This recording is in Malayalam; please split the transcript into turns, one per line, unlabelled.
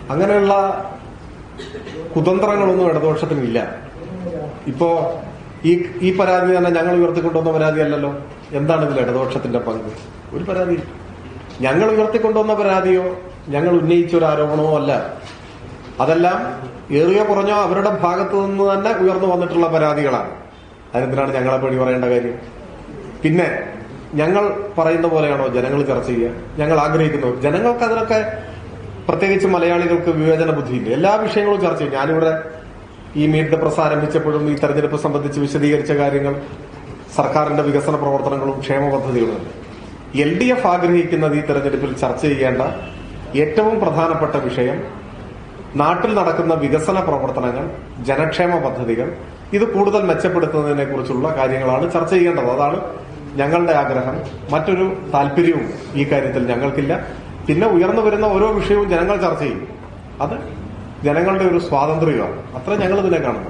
അങ്ങനെയുള്ള കുതന്ത്രങ്ങളൊന്നും ഇടതുപക്ഷത്തിനില്ല. ഇപ്പോ ഈ പരാതി തന്നെ ഞങ്ങൾ ഉയർത്തിക്കൊണ്ടുവന്ന പരാതിയല്ലല്ലോ. എന്താണ് ഇതിൽ ഇടതുപക്ഷത്തിന്റെ പങ്ക്? ഒരു പരാതി ഞങ്ങൾ ഉയർത്തിക്കൊണ്ടുവന്ന പരാതിയോ ഞങ്ങൾ ഉന്നയിച്ച ഒരു ആരോപണമോ അല്ല. അതെല്ലാം ഏറിയ കുറഞ്ഞോ അവരുടെ ഭാഗത്തു നിന്ന് തന്നെ ഉയർന്നു വന്നിട്ടുള്ള പരാതികളാണ്. അതിനെന്തിനാണ് ഞങ്ങളെ പണി പറയേണ്ട കാര്യം? പിന്നെ ഞങ്ങൾ പറയുന്ന പോലെയാണോ ജനങ്ങൾ ചർച്ച ചെയ്യുക? ഞങ്ങൾ ആഗ്രഹിക്കുന്നു. ജനങ്ങൾക്ക് അതിനൊക്കെ, പ്രത്യേകിച്ച് മലയാളികൾക്ക് വിവേചന ബുദ്ധിയില്ല. എല്ലാ വിഷയങ്ങളും ചർച്ച ചെയ്യും. ഞാനിവിടെ ഈ മീറ്റ് ദ പ്രസ് ആരംഭിച്ചപ്പോഴും ഈ തെരഞ്ഞെടുപ്പ് സംബന്ധിച്ച് വിശദീകരിച്ച കാര്യങ്ങൾ, സർക്കാരിന്റെ വികസന പ്രവർത്തനങ്ങളും ക്ഷേമ പദ്ധതികളും LDF ആഗ്രഹിക്കുന്നത് ഈ തെരഞ്ഞെടുപ്പിൽ ചർച്ച ചെയ്യേണ്ട ഏറ്റവും പ്രധാനപ്പെട്ട വിഷയം നാട്ടിൽ നടക്കുന്ന വികസന പ്രവർത്തനങ്ങൾ, ജനക്ഷേമ പദ്ധതികൾ, ഇത് കൂടുതൽ മെച്ചപ്പെടുത്തുന്നതിനെ കുറിച്ചുള്ള കാര്യങ്ങളാണ് ചർച്ച ചെയ്യേണ്ടത്. അതാണ് ഞങ്ങളുടെ ആഗ്രഹം. മറ്റൊരു താല്പര്യവും ഈ കാര്യത്തിൽ ഞങ്ങൾക്കില്ല. പിന്നെ ഉയർന്നു വരുന്ന ഓരോ വിഷയവും ജനങ്ങൾ ചർച്ച ചെയ്യും. അത് ജനങ്ങളുടെ ഒരു സ്വാതന്ത്ര്യമാണ്. അത്ര ഞങ്ങൾ ഇതിനെ കാണുന്നു.